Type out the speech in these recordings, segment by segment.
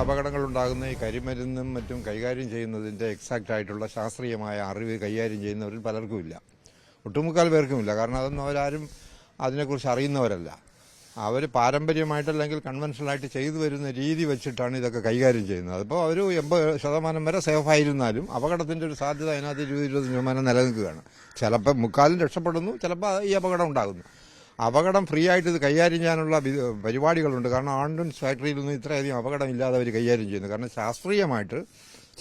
അപകടങ്ങൾ ഉണ്ടാകുന്ന ഈ കരിമരുന്നും മറ്റും കൈകാര്യം ചെയ്യുന്നതിൻ്റെ എക്സാക്റ്റ് ആയിട്ടുള്ള ശാസ്ത്രീയമായ അറിവ് കൈകാര്യം ചെയ്യുന്നവരിൽ പലർക്കുമില്ല, ഒട്ടുമുക്കാൽ പേർക്കുമില്ല. കാരണം അതൊന്നും അവരാരും അതിനെക്കുറിച്ച് അറിയുന്നവരല്ല. അവർ പാരമ്പര്യമായിട്ടല്ലെങ്കിൽ കൺവെൻഷനലായിട്ട് ചെയ്തു വരുന്ന രീതി വെച്ചിട്ടാണ് ഇതൊക്കെ കൈകാര്യം ചെയ്യുന്നത്. അപ്പോൾ അവർ 80% വരെ സേഫായിരുന്നാലും അപകടത്തിൻ്റെ ഒരു സാധ്യത അതിനകത്ത് 20-25% നിലനിൽക്കുകയാണ്. ചിലപ്പോൾ മുക്കാലും രക്ഷപ്പെടുന്നു, ചിലപ്പോൾ ഈ അപകടം ഉണ്ടാകുന്നു. അപകടം ഫ്രീ ആയിട്ട് ഇത് കൈകാര്യം ചെയ്യാനുള്ള പരിപാടികളുണ്ട്. കാരണം ഓർഡിനൻസ് ഫാക്ടറിയിൽ നിന്ന് ഇത്രയധികം അപകടം ഇല്ലാതെ അവർ കൈകാര്യം ചെയ്യുന്നു. കാരണം ശാസ്ത്രീയമായിട്ട്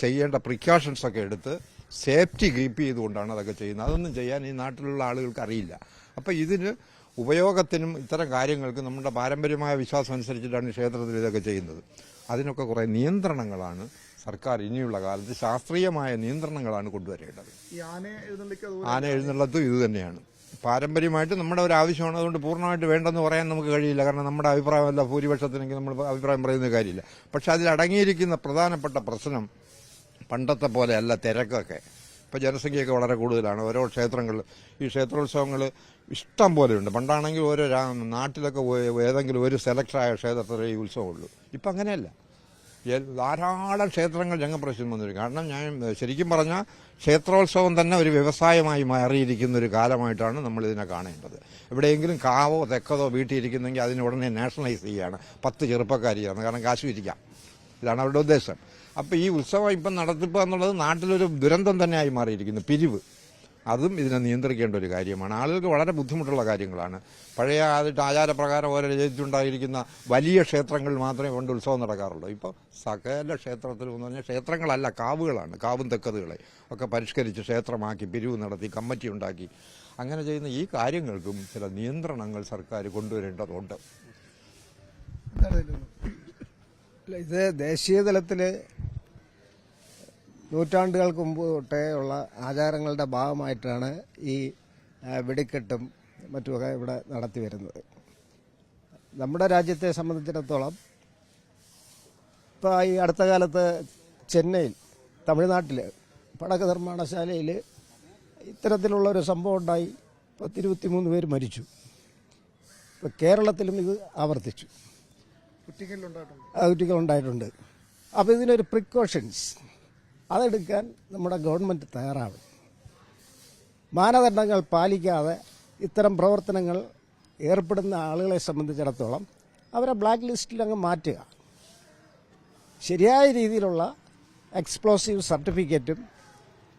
ചെയ്യേണ്ട പ്രിക്കോഷൻസൊക്കെ എടുത്ത് സേഫ്റ്റി കീപ്പ് ചെയ്തുകൊണ്ടാണ് അതൊക്കെ ചെയ്യുന്നത്. അതൊന്നും ചെയ്യാൻ ഈ നാട്ടിലുള്ള ആളുകൾക്ക് അറിയില്ല. അപ്പോൾ ഇതിന് ഉപയോഗത്തിനും ഇത്തരം കാര്യങ്ങൾക്ക് നമ്മുടെ പാരമ്പര്യമായ വിശ്വാസം അനുസരിച്ചിട്ടാണ് ക്ഷേത്രത്തിൽ ഇതൊക്കെ ചെയ്യുന്നത്. അതിനൊക്കെ കുറേ നിയന്ത്രണങ്ങളാണ് സർക്കാർ ഇനിയുള്ള കാലത്ത് ശാസ്ത്രീയമായ നിയന്ത്രണങ്ങളാണ് കൊണ്ടുവരേണ്ടത്. ആന എഴുന്നള്ളത്തും ഇത് തന്നെയാണ് പാരമ്പര്യമായിട്ട് നമ്മുടെ ഒരു ആവശ്യമാണ്. അതുകൊണ്ട് പൂർണ്ണമായിട്ട് വേണ്ടെന്ന് പറയാൻ നമുക്ക് കഴിയില്ല. കാരണം നമ്മുടെ അഭിപ്രായമല്ല ഭൂരിപക്ഷത്തിനെങ്കിൽ നമ്മൾ അഭിപ്രായം പറയുന്ന കാര്യമില്ല. പക്ഷെ അതിലടങ്ങിയിരിക്കുന്ന പ്രധാനപ്പെട്ട പ്രശ്നം പണ്ടത്തെ പോലെയല്ല തിരക്കൊക്കെ. ഇപ്പോൾ ജനസംഖ്യയൊക്കെ വളരെ കൂടുതലാണ്. ഓരോ ക്ഷേത്രങ്ങളിൽ ഈ ക്ഷേത്രോത്സവങ്ങൾ ഇഷ്ടം പോലെയുണ്ട്. പണ്ടാണെങ്കിൽ ഓരോ നാട്ടിലൊക്കെ ഏതെങ്കിലും ഒരു സെലക്ടറായ ക്ഷേത്രത്തിൽ ഈ ഉത്സവമുള്ളൂ. ഇപ്പം അങ്ങനെയല്ല, ധാരാളം ക്ഷേത്രങ്ങൾ രംഗപ്രവേശനം വന്നിരിക്കും. കാരണം ഞാൻ ശരിക്കും പറഞ്ഞാൽ ക്ഷേത്രോത്സവം തന്നെ ഒരു വ്യവസായമായി മാറിയിരിക്കുന്ന ഒരു കാലമായിട്ടാണ് നമ്മളിതിനെ കാണേണ്ടത്. എവിടെയെങ്കിലും കാവോ തെക്കതോ വീട്ടിലിരിക്കുന്നെങ്കിൽ അതിന് ഉടനെ നാഷണലൈസ് ചെയ്യുകയാണ്, 10 ചെറുപ്പക്കാരിയാണ്, കാരണം കാശ് ഇരിക്കാം. ഇതാണ് അവരുടെ ഉദ്ദേശം. അപ്പോൾ ഈ ഉത്സവം ഇപ്പം നടത്തിപ്പ് എന്നുള്ളത് നാട്ടിലൊരു ദുരന്തം തന്നെയായി മാറിയിരിക്കുന്നു. പിരിവ് അതും ഇതിനെ നിയന്ത്രിക്കേണ്ട ഒരു കാര്യമാണ്. ആളുകൾക്ക് വളരെ ബുദ്ധിമുട്ടുള്ള കാര്യങ്ങളാണ്. പഴയ ആചാരപ്രകാരം ഓരോ രചിച്ചുണ്ടായിരിക്കുന്ന വലിയ ക്ഷേത്രങ്ങളിൽ മാത്രമേ കൊണ്ട് ഉത്സവം നടക്കാറുള്ളൂ. ഇപ്പോൾ സകല ക്ഷേത്രത്തിലും എന്ന് പറഞ്ഞാൽ ക്ഷേത്രങ്ങളല്ല, കാവുകളാണ്. കാവും തെക്കതുകളെ ഒക്കെ പരിഷ്കരിച്ച് ക്ഷേത്രമാക്കി പിരിവ് നടത്തി കമ്മിറ്റി ഉണ്ടാക്കി അങ്ങനെ ചെയ്യുന്ന ഈ കാര്യങ്ങൾക്കും ചില നിയന്ത്രണങ്ങൾ സർക്കാർ കൊണ്ടുവരേണ്ടതുണ്ട്. ഇത് ദേശീയ തലത്തിൽ നൂറ്റാണ്ടുകൾക്ക് മുമ്പ് തൊട്ടേ ഉള്ള ആചാരങ്ങളുടെ ഭാഗമായിട്ടാണ് ഈ വെടിക്കെട്ടും മറ്റുമൊക്കെ ഇവിടെ നടത്തി വരുന്നത്. നമ്മുടെ രാജ്യത്തെ സംബന്ധിച്ചിടത്തോളം ഇപ്പോൾ ഈ അടുത്ത കാലത്ത് ചെന്നൈയിൽ, തമിഴ്നാട്ടിൽ പടക്ക നിർമ്മാണശാലയിൽ ഇത്തരത്തിലുള്ളൊരു സംഭവം ഉണ്ടായി. 23 പേര് മരിച്ചു. ഇപ്പോൾ കേരളത്തിലും ഇത് ആവർത്തിച്ചു, കുട്ടികളുണ്ടായിട്ടുണ്ട്. അപ്പോൾ ഇതിനൊരു പ്രിക്കോഷൻസ് അതെടുക്കാൻ നമ്മുടെ ഗവൺമെൻറ് തയ്യാറാവും. മാനദണ്ഡങ്ങൾ പാലിക്കാതെ ഇത്തരം പ്രവർത്തനങ്ങൾ ഏർപ്പെടുന്ന ആളുകളെ സംബന്ധിച്ചിടത്തോളം അവരെ ബ്ലാക്ക് ലിസ്റ്റിൽ അങ്ങ് മാറ്റുക. ശരിയായ രീതിയിലുള്ള എക്സ്പ്ലോസീവ് സർട്ടിഫിക്കറ്റും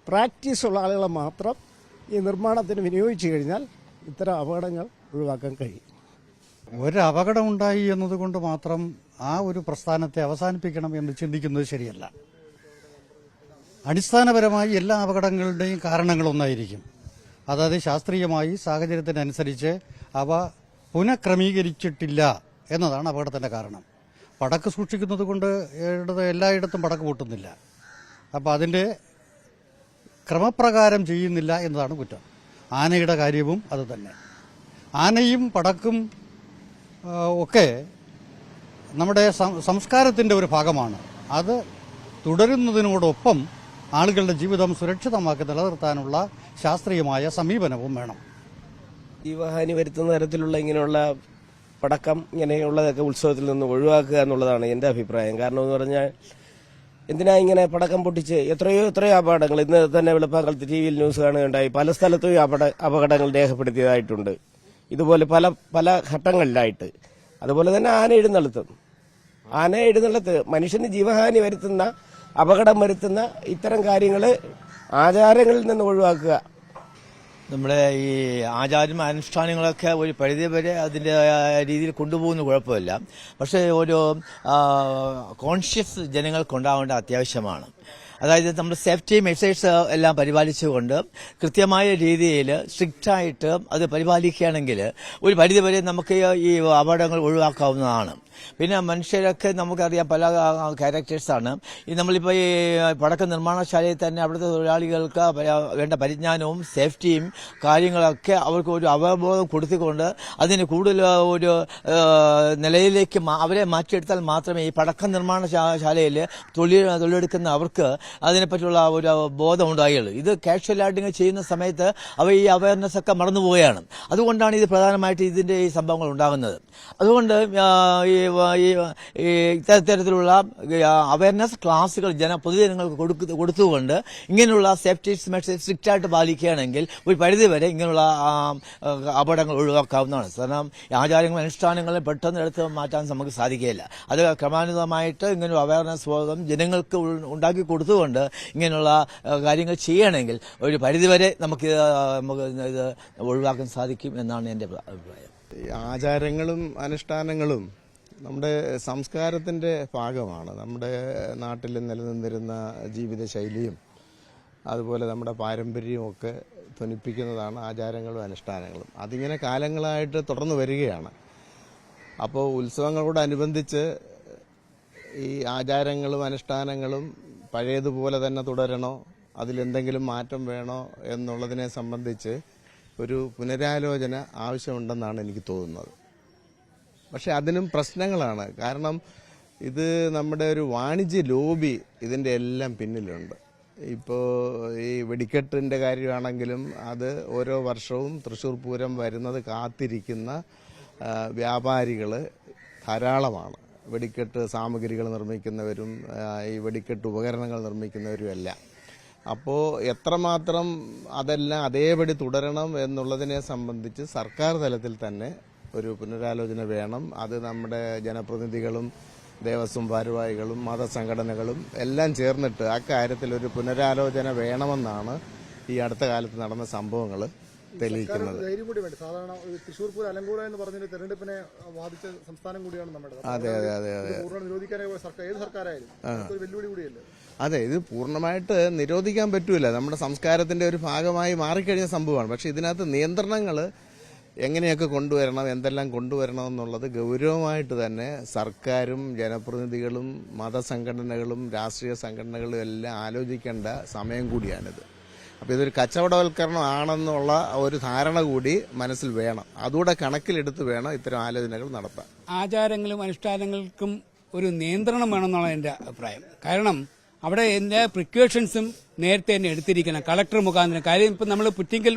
പ്രാക്ടീസുള്ള ആളുകളെ മാത്രം ഈ നിർമ്മാണത്തിന് വിനിയോഗിച്ചു കഴിഞ്ഞാൽ ഇത്തരം അപകടങ്ങൾ ഒഴിവാക്കാൻ കഴിയും. ഒരു അപകടമുണ്ടായി എന്നതുകൊണ്ട് മാത്രം ആ ഒരു പ്രസ്ഥാനത്തെ അവസാനിപ്പിക്കണം എന്ന് ചിന്തിക്കുന്നത് ശരിയല്ല. അടിസ്ഥാനപരമായി എല്ലാ അപകടങ്ങളുടെയും കാരണങ്ങളൊന്നായിരിക്കും. അതായത് ശാസ്ത്രീയമായി സാഹചര്യത്തിനനുസരിച്ച് അവ പുനഃക്രമീകരിച്ചിട്ടില്ല എന്നതാണ് അപകടത്തിന്റെ കാരണം. പടക്ക് സൂക്ഷിക്കുന്നത് കൊണ്ട് എല്ലായിടത്തും പടക്ക് പൊട്ടുന്നില്ല. അപ്പോൾ അതിൻ്റെ ക്രമപ്രകാരം ചെയ്യുന്നില്ല എന്നതാണ് കുറ്റം. ആനയുടെ കാര്യവും അത് തന്നെ. ആനയും പടക്കും ഒക്കെ നമ്മുടെ സംസ്കാരത്തിൻ്റെ ഒരു ഭാഗമാണ്. അത് തുടരുന്നതിനോടൊപ്പം ആളുകളുടെ ജീവിതം സുരക്ഷിതമാക്കി നിലനിർത്താനുള്ള ശാസ്ത്രീയമായ സമീപനവും വേണം. ജീവഹാനി വരുത്തുന്ന തരത്തിലുള്ള ഇങ്ങനെയുള്ള പടക്കം ഇങ്ങനെയുള്ളതൊക്കെ ഉത്സവത്തിൽ നിന്ന് ഒഴിവാക്കുക എന്നുള്ളതാണ് എൻ്റെ അഭിപ്രായം. കാരണം എന്ന് പറഞ്ഞാൽ എന്തിനാ ഇങ്ങനെ പടക്കം പൊട്ടിച്ച് എത്രയോ അപകടങ്ങൾ ഇന്ന് തന്നെ വെളുപ്പാങ്കാലത്ത് TV ന്യൂസ് കാണുകയുണ്ടായി. പല സ്ഥലത്തും അപകടങ്ങൾ രേഖപ്പെടുത്തിയതായിട്ടുണ്ട്, ഇതുപോലെ പല ഘട്ടങ്ങളിലായിട്ട്. അതുപോലെ തന്നെ ആന എഴുന്നള്ളത്ത് മനുഷ്യന് ജീവഹാനി വരുത്തുന്ന, അപകടം വരുത്തുന്ന ഇത്തരം കാര്യങ്ങൾ ആചാരങ്ങളിൽ നിന്ന് ഒഴിവാക്കുക. നമ്മുടെ ഈ ആചാരം അനുഷ്ഠാനങ്ങളൊക്കെ ഒരു പരിധി വരെ അതിൻ്റെ രീതിയിൽ കൊണ്ടുപോകുന്ന കുഴപ്പമില്ല. പക്ഷേ ഒരു കോൺഷ്യസ് ജനങ്ങൾക്കുണ്ടാവേണ്ട അത്യാവശ്യമാണ്. അതായത് നമ്മുടെ സേഫ്റ്റി മെഷേഴ്സ് എല്ലാം പരിപാലിച്ചുകൊണ്ട് കൃത്യമായ രീതിയിൽ സ്ട്രിക്റ്റായിട്ട് അത് പരിപാലിക്കുകയാണെങ്കിൽ ഒരു പരിധിവരെ നമുക്ക് ഈ അപകടങ്ങൾ ഒഴിവാക്കാവുന്നതാണ്. പിന്നെ മനുഷ്യരൊക്കെ നമുക്കറിയാം പല ക്യാരക്ടേഴ്സാണ്. നമ്മളിപ്പോൾ ഈ പടക്ക നിർമ്മാണശാലയിൽ തന്നെ അവിടുത്തെ തൊഴിലാളികൾക്ക് വേണ്ട പരിജ്ഞാനവും സേഫ്റ്റിയും കാര്യങ്ങളൊക്കെ അവർക്ക് ഒരു അവബോധം കൊടുത്തുകൊണ്ട് അതിന് കൂടുതൽ ഒരു നിലയിലേക്ക് അവരെ മാറ്റിയെടുത്താൽ മാത്രമേ ഈ പടക്ക നിർമ്മാണശാലയിൽ തൊഴിലെടുക്കുന്ന അവർക്ക് അതിനെപ്പറ്റിയുള്ള ഒരു ബോധം ഉണ്ടായുള്ളൂ. ഇത് കാഷ്വലായിട്ട് ഇങ്ങനെ ചെയ്യുന്ന സമയത്ത് ഈ അവയർനെസ് ഒക്കെ മറന്നു പോവുകയാണ്. അതുകൊണ്ടാണ് ഇത് പ്രധാനമായിട്ട് ഇതിന്റെ ഈ സംഭവങ്ങൾ ഉണ്ടാകുന്നത്. അതുകൊണ്ട് ഇത്തരത്തിലുള്ള അവയർനെസ് ക്ലാസുകൾ പൊതുജനങ്ങൾക്ക് കൊടുത്തുകൊണ്ട് ഇങ്ങനെയുള്ള സേഫ്റ്റി മെഷേഴ്സ് സ്ട്രിക്റ്റ് ആയിട്ട് പാലിക്കുകയാണെങ്കിൽ ഒരു പരിധിവരെ ഇങ്ങനെയുള്ള അപകടങ്ങൾ ഒഴിവാക്കാവുന്നതാണ്. കാരണം ആചാരങ്ങളും അനുഷ്ഠാനങ്ങളും പെട്ടെന്ന് എടുത്ത് മാറ്റാൻ നമുക്ക് സാധിക്കുകയില്ല. അത് ക്രമാനുഗതമായിട്ട് ഇങ്ങനെയുള്ള അവയർനെസ് ബോധം ജനങ്ങൾക്ക് ഉണ്ടാക്കി കൊടുത്തുകൊണ്ട് ഇങ്ങനെയുള്ള കാര്യങ്ങൾ ചെയ്യണമെങ്കിൽ ഒരു പരിധിവരെ നമുക്ക് ഇത് ഒഴിവാക്കാൻ സാധിക്കും എന്നാണ് എൻ്റെ അഭിപ്രായം. ആചാരങ്ങളും അനുഷ്ഠാനങ്ങളും നമ്മുടെ സംസ്കാരത്തിൻ്റെ ഭാഗമാണ്. നമ്മുടെ നാട്ടിൽ നിലനിന്നിരുന്ന ജീവിതശൈലിയും അതുപോലെ നമ്മുടെ പാരമ്പര്യവും ഒക്കെ ധ്വനിപ്പിക്കുന്നതാണ് ആചാരങ്ങളും അനുഷ്ഠാനങ്ങളും. അതിങ്ങനെ കാലങ്ങളായിട്ട് തുടർന്ന് വരികയാണ്. അപ്പോൾ ഉത്സവങ്ങളോടനുബന്ധിച്ച് ഈ ആചാരങ്ങളും അനുഷ്ഠാനങ്ങളും പഴയതുപോലെ തന്നെ തുടരണോ, അതിലെന്തെങ്കിലും മാറ്റം വേണോ എന്നുള്ളതിനെ സംബന്ധിച്ച് ഒരു പുനരാലോചന ആവശ്യമുണ്ടെന്നാണ് എനിക്ക് തോന്നുന്നത്. പക്ഷെ അതിനും പ്രശ്നങ്ങളാണ്. കാരണം ഇത് നമ്മുടെ ഒരു വാണിജ്യ ലോബി ഇതിൻ്റെ എല്ലാം പിന്നിലുണ്ട്. ഇപ്പോൾ ഈ വെടിക്കെട്ടിൻ്റെ കാര്യമാണെങ്കിലും അത് ഓരോ വർഷവും തൃശ്ശൂർ പൂരം വരുന്നത് കാത്തിരിക്കുന്ന വ്യാപാരികൾ ധാരാളമാണ്. വെടിക്കെട്ട് സാമഗ്രികൾ നിർമ്മിക്കുന്നവരും ഈ വെടിക്കെട്ട് ഉപകരണങ്ങൾ നിർമ്മിക്കുന്നവരും എല്ലാം. അപ്പോൾ എത്രമാത്രം അതെല്ലാം അതേപടി തുടരണം എന്നുള്ളതിനെ സംബന്ധിച്ച് സർക്കാർ തലത്തിൽ തന്നെ ഒരു പുനരാലോചന വേണം. അത് നമ്മുടെ ജനപ്രതിനിധികളും ദേവസ്വം ഭാരവാഹികളും മതസംഘടനകളും എല്ലാം ചേർന്നിട്ട് അക്കാര്യത്തിൽ ഒരു പുനരാലോചന വേണമെന്നാണ് ഈ അടുത്ത കാലത്ത് നടന്ന സംഭവങ്ങൾ തെളിയിക്കുന്നത്. സാധാരണ തൃശ്ശൂർ പൂരം അലങ്കൂറ എന്ന് പറഞ്ഞൊരു തെരഞ്ഞെടുപ്പിനെ ബാധിച്ച സംസ്ഥാനം കൂടിയാണ് നമ്മുടെ. അതെ അതെ അതെ അതെ നിരോധിക്കാനായി ഏത് സർക്കാരായാലും ഒരു വെല്ലുവിളി കൂടിയല്ലേ. അതെ, ഇത് പൂർണ്ണമായിട്ട് നിരോധിക്കാൻ പറ്റൂല. നമ്മുടെ സംസ്കാരത്തിന്റെ ഒരു ഭാഗമായി മാറിക്കഴിഞ്ഞ സംഭവമാണ്. പക്ഷെ ഇതിനകത്ത് നിയന്ത്രണങ്ങൾ എങ്ങനെയൊക്കെ കൊണ്ടുവരണം, എന്തെല്ലാം കൊണ്ടുവരണം എന്നുള്ളത് ഗൗരവമായിട്ട് തന്നെ സർക്കാരും ജനപ്രതിനിധികളും മതസംഘടനകളും രാഷ്ട്രീയ സംഘടനകളും എല്ലാം ആലോചിക്കേണ്ട സമയം കൂടിയാണിത്. അപ്പോൾ ഇതൊരു കച്ചവടവൽക്കരണം ആണെന്നുള്ള ഒരു ധാരണ കൂടി മനസ്സിൽ വേണം. അതുകൂടെ കണക്കിലെടുത്ത് വേണം ഇത്തരം ആലോചനകൾ നടത്താൻ. ആചാരങ്ങളും അനുഷ്ഠാനങ്ങൾക്കും ഒരു നിയന്ത്രണം വേണമെന്നുള്ള എൻ്റെ അഭിപ്രായം. കാരണം അവിടെ എല്ലാ പ്രിക്കോഷൻസും നേരത്തെ തന്നെ എടുത്തിരിക്കണം കളക്ടർ മുഖാന്തരം. കാര്യം ഇപ്പം നമ്മൾ പുറ്റിങ്കൽ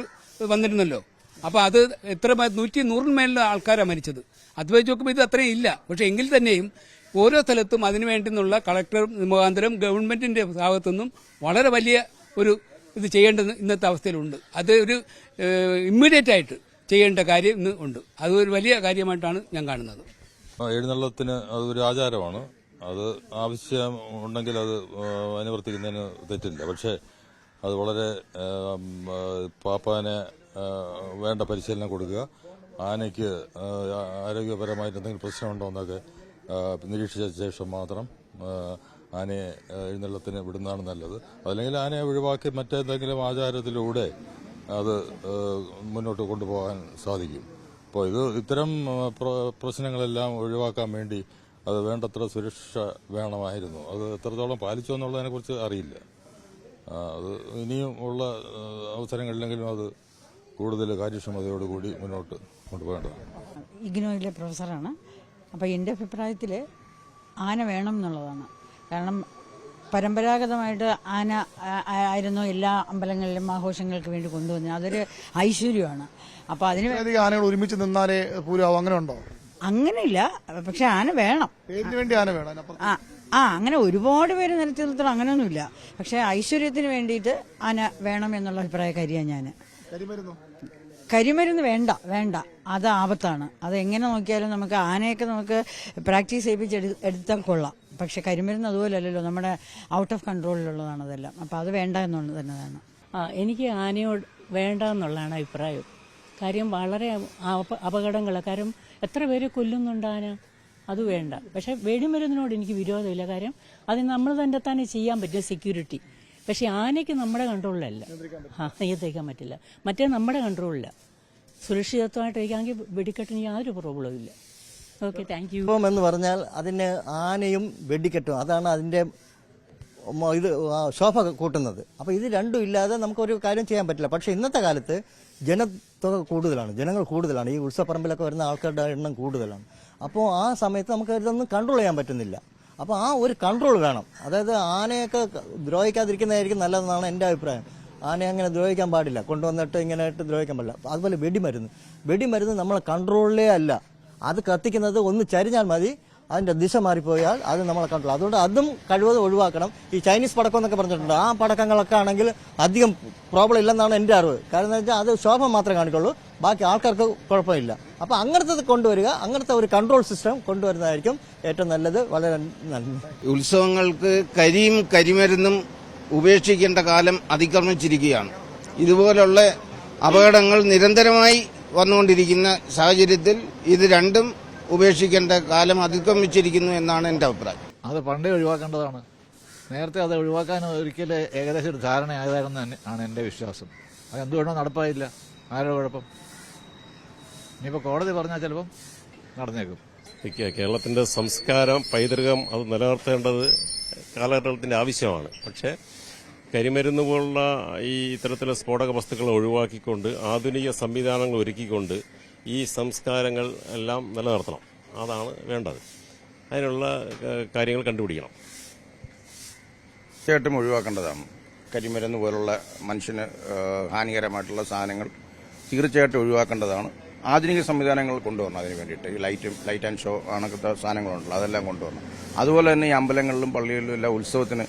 വന്നിരുന്നല്ലോ, അപ്പോൾ അത് എത്ര 100 മേലുള്ള ആൾക്കാരാണ് മരിച്ചത്. അത് വെച്ച് നോക്കുമ്പോൾ ഇത് അത്രയും ഇല്ല. പക്ഷെ എങ്കിൽ തന്നെയും ഓരോ സ്ഥലത്തും അതിനു വേണ്ടുന്നുള്ള കളക്ടർ മുഖാന്തരം ഗവൺമെന്റിന്റെ ഭാഗത്തുനിന്നും വളരെ വലിയ ഒരു ഇത് ചെയ്യേണ്ടത് ഇന്നത്തെ അവസ്ഥയിലുണ്ട്. അത് ഒരു ഇമ്മീഡിയറ്റ് ആയിട്ട് ചെയ്യേണ്ട കാര്യം ഇന്ന് ഉണ്ട്. അത് ഒരു വലിയ കാര്യമായിട്ടാണ് ഞാൻ കാണുന്നത്. എഴുന്നള്ളത്തിന് അതൊരു ആചാരമാണ്. അത് ആവശ്യം ഉണ്ടെങ്കിൽ അത് അനുവർത്തിക്കുന്നതിന് തെറ്റില്ല. പക്ഷേ അത് വളരെ പാപ്പാനെ വേണ്ട പരിശീലനം കൊടുക്കുക, ആനയ്ക്ക് ആരോഗ്യപരമായിട്ട് എന്തെങ്കിലും പ്രശ്നമുണ്ടോ എന്നൊക്കെ നിരീക്ഷിച്ച ശേഷം മാത്രം ആനയെ എഴുന്നള്ളത്തിന് വിടുന്നതാണ് നല്ലത്. അല്ലെങ്കിൽ ആനയെ ഒഴിവാക്കി മറ്റേതെങ്കിലും ആചാരത്തിലൂടെ അത് മുന്നോട്ട് കൊണ്ടുപോകാൻ സാധിക്കും. അപ്പോൾ ഇത്തരം പ്രശ്നങ്ങളെല്ലാം ഒഴിവാക്കാൻ വേണ്ടി അത് വേണ്ടത്ര സുരക്ഷ വേണമായിരുന്നു. അത് എത്രത്തോളം പാലിച്ചു എന്നുള്ളതിനെക്കുറിച്ച് അറിയില്ല. അത് ഇനിയും ഉള്ള അവസരങ്ങളിലെങ്കിലും അത് കൂടുതൽ കാര്യക്ഷമതയോടുകൂടി മുന്നോട്ട് കൊണ്ടുപോകേണ്ടതാണ്. ഇഗ്നോയിലെ പ്രൊഫസറാണ്. അപ്പോൾ എൻ്റെ അഭിപ്രായത്തിൽ ആന വേണം എന്നുള്ളതാണ്. കാരണം പരമ്പരാഗതമായിട്ട് ആന ആയിരുന്നു എല്ലാ അമ്പലങ്ങളിലും ആഘോഷങ്ങൾക്ക് വേണ്ടി കൊണ്ടുവന്നത്. അതൊരു ഐശ്വര്യമാണ്. അപ്പോൾ അതിന് ആനകൾ ഒരുമിച്ച് നിന്നാലേ പൂരാവും, അങ്ങനെ ഉണ്ടോ? അങ്ങനെയില്ല, പക്ഷെ ആന വേണം. പേരിന് വേണ്ടി ആന വേണം. അങ്ങനെ ഒരുപാട് പേര് നിരത്തി നിർത്തണം അങ്ങനെയൊന്നുമില്ല. പക്ഷെ ഐശ്വര്യത്തിന് വേണ്ടിയിട്ട് ആന വേണം എന്നുള്ള അഭിപ്രായക്കാരിയാണ് ഞാൻ. കരിമരുന്ന് വേണ്ട, അത് ആപത്താണ്. അത് എങ്ങനെ നോക്കിയാലും നമുക്ക് ആനയൊക്കെ നമുക്ക് പ്രാക്ടീസ് ചെയ്യിപ്പിച്ചെടുത്താൽ കൊള്ളാം. പക്ഷെ കരിമരുന്ന് അതുപോലല്ലല്ലോ, നമ്മുടെ ഔട്ട് ഓഫ് കൺട്രോളിലുള്ളതാണ് അതെല്ലാം. അപ്പം അത് വേണ്ട എന്നുള്ളത് തന്നെയാണ്. എനിക്ക് ആനയോട് വേണ്ട എന്നുള്ളതാണ് അഭിപ്രായം. കാര്യം വളരെ അപകടങ്ങൾ, കാര്യം എത്ര പേരെ കൊല്ലുന്നുണ്ട് ആന, അത് വേണ്ട. പക്ഷെ വെടിമരുന്നിനോട് എനിക്ക് വിരോധമില്ല. കാര്യം അത് നമ്മൾ തന്നെ ചെയ്യാൻ പറ്റും, സെക്യൂരിറ്റി. പക്ഷെ ആനയ്ക്ക് നമ്മുടെ കൺട്രോളിലല്ല, നിയന്ത്രിക്കാൻ പറ്റില്ല. മറ്റേ നമ്മുടെ കൺട്രോളില്ല. സുരക്ഷിതത്വമായിട്ടിരിക്കാമെങ്കിൽ വെടിക്കെട്ടിന് യാതൊരു പ്രോബ്ലവും ഇല്ല. Okay, thank you. ഇപ്പം എന്ന് പറഞ്ഞാൽ അതിന് ആനയും വെടിക്കെട്ടും അതാണ് അതിൻ്റെ ഇത് ശോഭ കൂട്ടുന്നത്. അപ്പോൾ ഇത് രണ്ടും ഇല്ലാതെ നമുക്കൊരു കാര്യം ചെയ്യാൻ പറ്റില്ല. പക്ഷേ ഇന്നത്തെ കാലത്ത് ജനത്തുക കൂടുതലാണ്, ജനങ്ങൾ കൂടുതലാണ്. ഈ ഉത്സവപ്പറമ്പിലൊക്കെ വരുന്ന ആൾക്കാരുടെ എണ്ണം കൂടുതലാണ്. അപ്പോൾ ആ സമയത്ത് നമുക്ക് ഇതൊന്നും കൺട്രോൾ ചെയ്യാൻ പറ്റുന്നില്ല. അപ്പോൾ ആ ഒരു കൺട്രോൾ വേണം. അതായത് ആനയൊക്കെ ദ്രോഹിക്കാതിരിക്കുന്നതായിരിക്കും നല്ലതെന്നാണ് എൻ്റെ അഭിപ്രായം. ആനയെ അങ്ങനെ ദ്രോഹിക്കാൻ പാടില്ല, കൊണ്ടുവന്നിട്ട് ഇങ്ങനെ ഇട്ട് ദ്രോഹിക്കാൻ പാടില്ല. അതുപോലെ വെടിമരുന്ന് നമ്മളെ കൺട്രോളിലേ അല്ല. അത് കത്തിക്കുന്നത് ഒന്ന് ചരിഞ്ഞാൽ മതി, അതിൻ്റെ ദിശ മാറിപ്പോയാൽ അത് നമ്മളെ കൺട്രോൾ. അതുകൊണ്ട് അതും കഴിവതും ഒഴിവാക്കണം. ഈ ചൈനീസ് പടക്കം എന്നൊക്കെ പറഞ്ഞിട്ടുണ്ട്, ആ പടക്കങ്ങളൊക്കെ ആണെങ്കിൽ അധികം പ്രോബ്ലം ഇല്ലെന്നാണ് എൻ്റെ അറിവ്. കാരണം എന്താ വെച്ചാൽ അത് ശോഭം മാത്രമേ കാണിക്കുള്ളൂ, ബാക്കി ആൾക്കാർക്ക് കുഴപ്പമില്ല. അപ്പോൾ അങ്ങനത്തെ കൊണ്ടുവരിക, അങ്ങനത്തെ ഒരു കൺട്രോൾ സിസ്റ്റം കൊണ്ടുവരുന്നതായിരിക്കും ഏറ്റവും നല്ലത്. വളരെ നന്ദി. ഉത്സവങ്ങൾക്ക് കരിമരുന്നും ഉപേക്ഷിക്കേണ്ട കാലം അതിക്രമിച്ചിരിക്കുകയാണ്. ഇതുപോലുള്ള അപകടങ്ങൾ നിരന്തരമായി വന്നുകൊണ്ടിരിക്കുന്ന സാഹചര്യത്തിൽ ഇത് രണ്ടും ഉപേക്ഷിക്കേണ്ട കാലം അതിക്രമിച്ചിരിക്കുന്നു എന്നാണ് എൻ്റെ അഭിപ്രായം. അത് പണ്ടേ ഒഴിവാക്കേണ്ടതാണ്. നേരത്തെ അത് ഒഴിവാക്കാൻ ഒരിക്കലും ഏകദേശം ഒരു ധാരണയായതാണെന്ന് ആണ് എൻ്റെ വിശ്വാസം. അത് എന്തുകൊണ്ടോ നടപ്പായില്ല. ആരോ കുഴപ്പം? ഇനിയിപ്പോൾ കോടതി പറഞ്ഞാൽ ചിലപ്പം നടന്നേക്കും. കേരളത്തിന്റെ സംസ്കാരം, പൈതൃകം അത് നിലനിർത്തേണ്ടത് കാലഘട്ടത്തിന്റെ ആവശ്യമാണ്. പക്ഷേ കരിമരുന്ന് പോലുള്ള ഈ ഇത്തരത്തിലുള്ള സ്ഫോടക വസ്തുക്കൾ ഒഴിവാക്കിക്കൊണ്ട് ആധുനിക സംവിധാനങ്ങൾ ഒരുക്കിക്കൊണ്ട് ഈ സംസ്കാരങ്ങൾ എല്ലാം നിലനിർത്തണം. അതാണ് വേണ്ടത്. അതിനുള്ള കാര്യങ്ങൾ കണ്ടുപിടിക്കണം. തീർച്ചയായിട്ടും ഒഴിവാക്കേണ്ടതാണ്. കരിമരുന്ന് പോലുള്ള മനുഷ്യന് ഹാനികരമായിട്ടുള്ള സാധനങ്ങൾ തീർച്ചയായിട്ടും ഒഴിവാക്കേണ്ടതാണ്. ആധുനിക സംവിധാനങ്ങൾ കൊണ്ടുവരണം. അതിന് വേണ്ടിയിട്ട് ഈ ലൈറ്റ് ആൻഡ് ഷോ അങ്ങനത്തെ സാധനങ്ങളുണ്ടല്ലോ, അതെല്ലാം കൊണ്ടുവരണം. അതുപോലെ തന്നെ ഈ അമ്പലങ്ങളിലും പള്ളികളിലും എല്ലാം ഉത്സവത്തിന്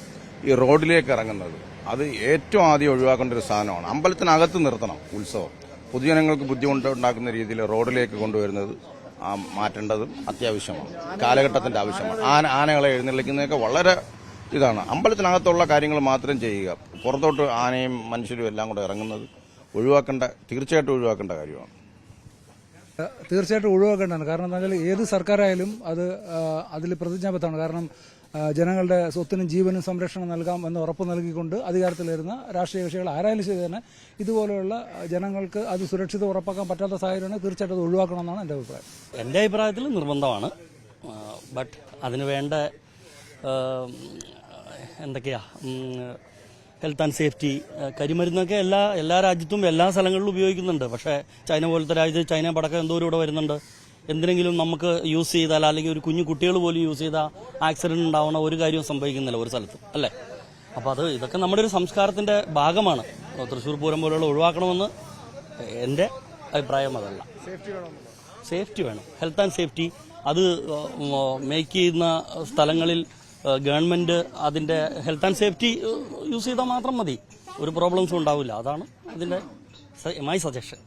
ഈ റോഡിലേക്ക് ഇറങ്ങുന്നത് അത് ഏറ്റവും ആദ്യം ഒഴിവാക്കേണ്ട ഒരു സാധനമാണ്. അമ്പലത്തിനകത്ത് നിർത്തണം ഉത്സവം. പൊതുജനങ്ങൾക്ക് ബുദ്ധിമുട്ടുണ്ടാക്കുന്ന രീതിയിൽ റോഡിലേക്ക് കൊണ്ടുവരുന്നത് മാറ്റേണ്ടതും അത്യാവശ്യമാണ്, കാലഘട്ടത്തിന്റെ ആവശ്യമാണ്. ആനകളെ എഴുന്നള്ളിക്കുന്നതൊക്കെ വളരെ ഇതാണ്. അമ്പലത്തിനകത്തുള്ള കാര്യങ്ങൾ മാത്രം ചെയ്യുക. പുറത്തോട്ട് ആനയും മനുഷ്യരും എല്ലാം കൂടെ ഇറങ്ങുന്നത് തീർച്ചയായിട്ടും ഒഴിവാക്കേണ്ട കാര്യമാണ്. തീർച്ചയായിട്ടും ഒഴിവാക്കേണ്ടതാണ്. കാരണം എന്താ വെച്ചാൽ ഏത് സർക്കാരായാലും അതിൽ പ്രതിജ്ഞാബദ്ധമാണ്. കാരണം ജനങ്ങളുടെ സ്വത്തിനും ജീവനും സംരക്ഷണം നൽകാം എന്ന് ഉറപ്പ് നൽകിക്കൊണ്ട് അധികാരത്തിൽ വരുന്ന രാഷ്ട്രീയ കക്ഷികൾ ആരായാലും ശരി തന്നെ ഇതുപോലെയുള്ള ജനങ്ങൾക്ക് അത് സുരക്ഷിതം ഉറപ്പാക്കാൻ പറ്റാത്ത സാഹചര്യമാണ്. തീർച്ചയായിട്ടും അത് ഒഴിവാക്കണമെന്നാണ് എൻ്റെ അഭിപ്രായം. എൻ്റെ അഭിപ്രായത്തിൽ നിർബന്ധമാണ്. ബട്ട് അതിന് വേണ്ട എന്തൊക്കെയാ ഹെൽത്ത് ആൻഡ് സേഫ്റ്റി, കരിമരുന്നൊക്കെ എല്ലാ രാജ്യത്തും എല്ലാ സ്ഥലങ്ങളിലും ഉപയോഗിക്കുന്നുണ്ട്. പക്ഷേ ചൈന പോലത്തെ രാജ്യത്ത് ചൈന പടക്കം എന്തോരം ഇവിടെ വരുന്നുണ്ട്. എന്തിനെങ്കിലും നമുക്ക് യൂസ് ചെയ്താൽ അല്ലെങ്കിൽ ഒരു കുഞ്ഞു കുട്ടികൾ പോലും യൂസ് ചെയ്താൽ ആക്സിഡന്റ് ഉണ്ടാവുന്ന ഒരു കാര്യവും സംഭവിക്കുന്നില്ല ഒരു സ്ഥലത്ത്, അല്ലേ? അപ്പോൾ ഇതൊക്കെ നമ്മുടെ ഒരു സംസ്കാരത്തിന്റെ ഭാഗമാണ്. തൃശ്ശൂർ പൂരം പോലെയുള്ള ഒഴിവാക്കണമെന്ന് എൻ്റെ അഭിപ്രായം അതല്ല. സേഫ്റ്റി വേണം, ഹെൽത്ത് ആൻഡ് സേഫ്റ്റി. അത് മേക്ക് ചെയ്യുന്ന സ്ഥലങ്ങളിൽ ഗവൺമെന്റ് അതിന്റെ ഹെൽത്ത് ആൻഡ് സേഫ്റ്റി യൂസ് ചെയ്താൽ മാത്രം മതി, ഒരു പ്രോബ്ലംസും ഉണ്ടാവില്ല. അതാണ് അതിന്റെ മൈ സജഷൻ.